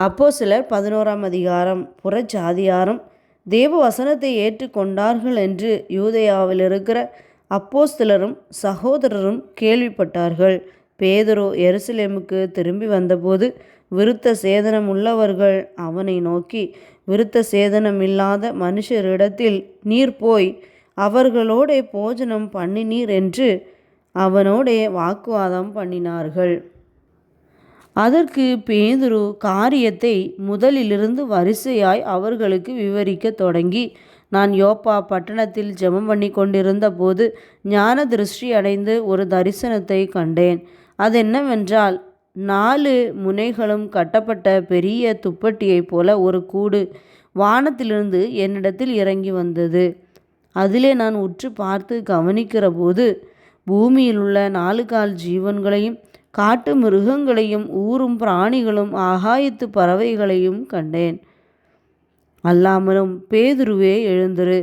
அப்போஸ்தலர் 11ஆம் அதிகாரம். புறஜாதியாரும் தேவ வசனத்தை ஏற்றுக்கொண்டார்கள் என்று யூதேயாவில் இருக்கிற அப்போஸ்தலரும் சகோதரரும் கேள்விப்பட்டார்கள். பேதுரு எருசலேமுக்கு திரும்பி வந்தபோது விருத்த சேதனம் உள்ளவர்கள் அவனை நோக்கி, விருத்த சேதனமில்லாத மனுஷரிடத்தில் நீர் போய் அவர்களோடே போஜனம் பண்ணினீர் என்று அவனோடே வாக்குவாதம் பண்ணினார்கள். அதற்கு பேதுரு காரியத்தை முதலிலிருந்து வரிசையாய் அவர்களுக்கு விவரிக்க தொடங்கி, நான் யோப்பா பட்டணத்தில் ஜெபம் பண்ணி கொண்டிருந்த போது ஞான திருஷ்டி அடைந்து ஒரு தரிசனத்தை கண்டேன். அதென்னவென்றால், 4 முனைகளும் கட்டப்பட்ட பெரிய துப்பட்டியைப் போல ஒரு கூடு வானத்திலிருந்து என்னிடத்தில் இறங்கி வந்தது. அதிலே நான் உற்று பார்த்து கவனிக்கிற போது பூமியிலுள்ள 4 கால் ஜீவன்களையும் காட்டு மிருகங்களையும் ஊரும் பிராணிகளும் ஆகாயத்து பறவைகளையும் கண்டேன். அல்லாமலும் பேதுருவே எழுந்திரு,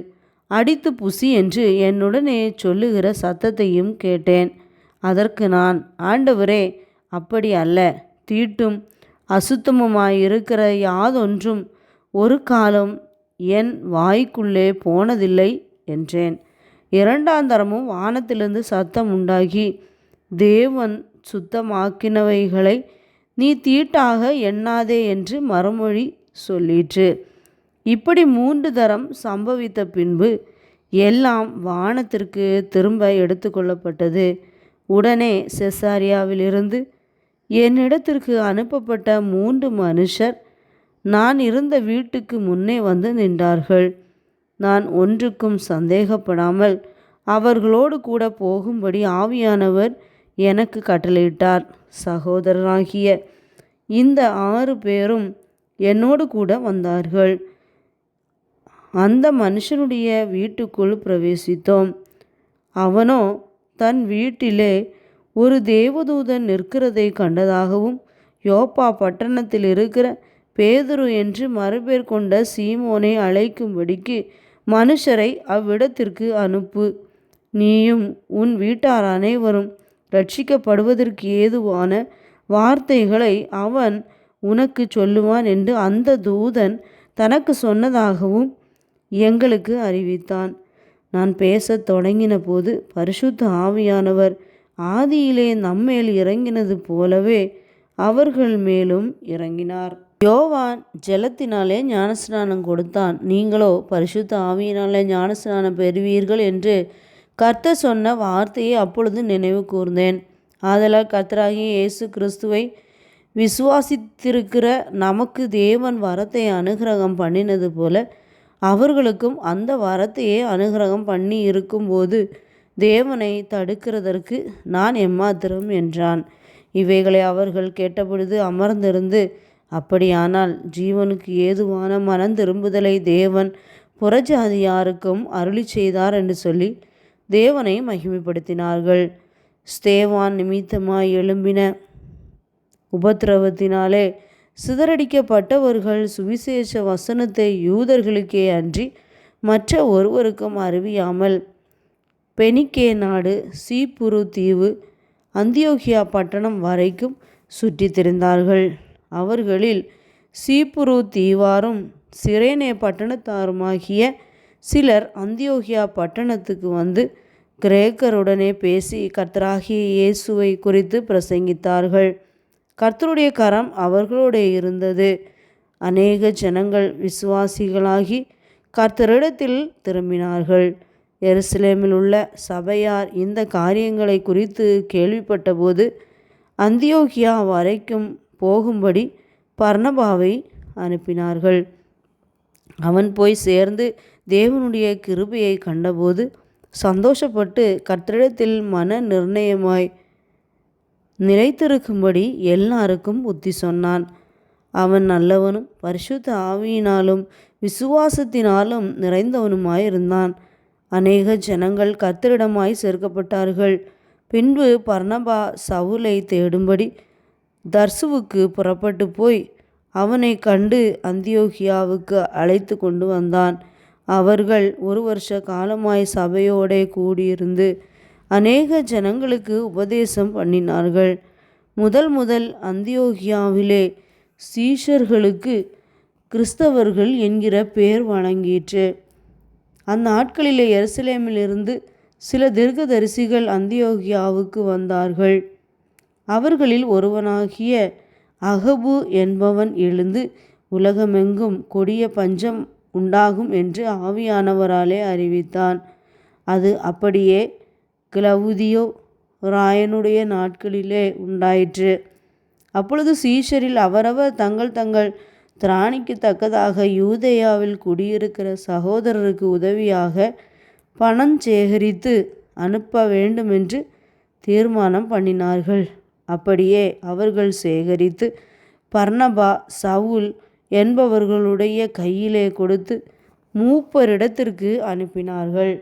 அடித்து புசி என்று என்னுடனே சொல்லுகிற சத்தத்தையும் கேட்டேன். அதற்கு நான், ஆண்டவரே, அப்படி அல்ல, தீட்டும் அசுத்தமுமாயிருக்கிற யாதொன்றும் ஒரு காலம் என் வாய்க்குள்ளே போனதில்லை என்றேன். 2ஆம் தரமும் வானத்திலிருந்து சத்தம் உண்டாகி, தேவன் சுத்தமாக்கினவைகளை நீ தீட்டாக எண்ணாதே என்று மறுமொழி சொல்லிற்று. இப்படி 3 தரம் சம்பவித்த பின்பு எல்லாம் வானத்திற்கு திரும்ப எடுத்துக்கொள்ளப்பட்டது. உடனே செசாரியாவிலிருந்து என்னிடத்திற்கு அனுப்பப்பட்ட 3 மனுஷர் நான் இருந்த வீட்டுக்கு முன்னே வந்து நின்றார்கள். நான் ஒன்றுக்கும் சந்தேகப்படாமல் அவர்களோடு கூட போகும்படி ஆவியானவர் எனக்கு கட்டளையிட்டார். சகோதரராகிய இந்த 6 பேரும் என்னோடு கூட வந்தார்கள். அந்த மனுஷனுடைய வீட்டுக்குள் பிரவேசித்தோம். அவனோ தன் வீட்டிலே ஒரு தேவதூதன் நிற்கிறதை கண்டதாகவும், யோப்பா பட்டணத்தில் இருக்கிற பேதுரு என்று மறுபேர் கொண்ட சீமோனை அழைக்கும்படிக்கு மனுஷரை அவ்விடத்திற்கு அனுப்பு, நீயும் உன் வீட்டார் அனைவரும் ரட்சிக்கப்படுவதற்கு ஏதுவான வார்த்தைகளை அவன் உனக்கு சொல்லுவான் என்று அந்த தூதன் தனக்கு சொன்னதாகவும் எங்களுக்கு அறிவித்தான். நான் பேசத் தொடங்கின போது பரிசுத்த ஆவியானவர் ஆதியிலே நம்மேல் இறங்கினது போலவே அவர்கள் மேலும் இறங்கினார். யோவான் ஜலத்தினாலே ஞானஸ்நானம் கொடுத்தான், நீங்களோ பரிசுத்த ஆவியினாலே ஞானஸ்நானம் பெறுவீர்கள் என்று கர்த்தர் சொன்ன வார்த்தையை அப்பொழுது நினைவு கூர்ந்தேன். ஆதலால் கர்த்தராகிய இயேசு கிறிஸ்துவை விசுவாசித்திருக்கிற நமக்கு தேவன் வரத்தை அனுக்கிரகம் பண்ணினது போல அவர்களுக்கும் அந்த வரத்தையே அனுக்கிரகம் பண்ணி இருக்கும்போது தேவனை தடுக்கிறதற்கு நான் எம்மாத்திரம் என்றான். இவைகளை அவர்கள் கேட்டபொழுது அமர்ந்திருந்து, அப்படியானால் ஜீவனுக்கு ஏதுவான மனம் திரும்புதலை தேவன் புறஜாதியாருக்கும் அருளி செய்தார் என்று சொல்லி தேவனை மகிமைப்படுத்தினார்கள். ஸ்தேவான் நிமித்தமாய் எழும்பின உபத்திரவத்தினாலே சிதறடிக்கப்பட்டவர்கள் சுவிசேஷ வசனத்தை யூதர்களுக்கே அன்றி மற்ற ஒருவருக்கும் அறிவியாமல் பெனிக்கே நாடு, சீப்புரு தீவு, அந்தியோகியா பட்டணம் வரைக்கும் சுற்றி திரிந்தார்கள். அவர்களில் சீப்புரு தீவாரும் சிரேனே பட்டணத்தாருமாகிய சிலர் அந்தியோகியா பட்டணத்துக்கு வந்து கிரேக்கருடனே பேசி கர்த்தராகிய இயேசுவை குறித்து பிரசங்கித்தார்கள். கர்த்தருடைய கரம் அவர்களோடே இருந்தது. அநேக ஜனங்கள் விசுவாசிகளாகி கர்த்தரிடத்தில் திரும்பினார்கள். எருசலேமில் உள்ள சபையார் இந்த காரியங்களை குறித்து கேள்விப்பட்டபோது அந்தியோகியா வரைக்கும் போகும்படி பர்னபாவை அனுப்பினார்கள். அவன் போய் சேர்ந்து தேவனுடைய கிருபையை கண்டபோது சந்தோஷப்பட்டு கர்த்தரிடத்தில் மன நிர்ணயமாய் நிலைத்திருக்கும்படி எல்லாருக்கும் புத்தி சொன்னான். அவன் நல்லவனும் பரிசுத்த ஆவியினாலும் விசுவாசத்தினாலும் நிறைந்தவனுமாயிருந்தான். அநேக ஜனங்கள் கர்த்தரிடமாய் சேர்க்கப்பட்டார்கள். பின்பு பர்னபா சவுலை தேடும்படி தர்சுவுக்கு புறப்பட்டு போய் அவனை கண்டு அந்தியோகியாவுக்கு அழைத்து கொண்டு வந்தான். அவர்கள் 1 வருஷ காலமாய் சபையோடே கூடியிருந்து அநேக ஜனங்களுக்கு உபதேசம் பண்ணினார்கள். முதல் அந்தியோகியாவிலே சீஷர்களுக்கு கிறிஸ்தவர்கள் என்கிற பெயர் வழங்கிற்று. அந்நாட்களிலே எருசலேமிலிருந்து சில தீர்க்கதரிசிகள் அந்தியோகியாவுக்கு வந்தார்கள். அவர்களில் ஒருவனாகிய அகபு என்பவன் எழுந்து, உலகமெங்கும் கொடிய பஞ்சம் உண்டாகும் என்று ஆவியானவராலே அறிவித்தான். அது அப்படியே கிலவுதியோ ராயனுடைய நாட்களிலே உண்டாயிற்று. அப்பொழுது சீஷரில் அவரவர் தங்கள் தங்கள் திராணிக்கு தக்கதாக யூதேயாவில் குடியிருக்கிற சகோதரருக்கு உதவியாக பணம் சேகரித்து அனுப்ப வேண்டுமென்று தீர்மானம் பண்ணினார்கள். அப்படியே அவர்கள் சேகரித்து பர்னபா, சவுல் என்பவர்களுடைய கையிலே கொடுத்து மூப்பரிடத்திற்கு அனுப்பினார்கள்.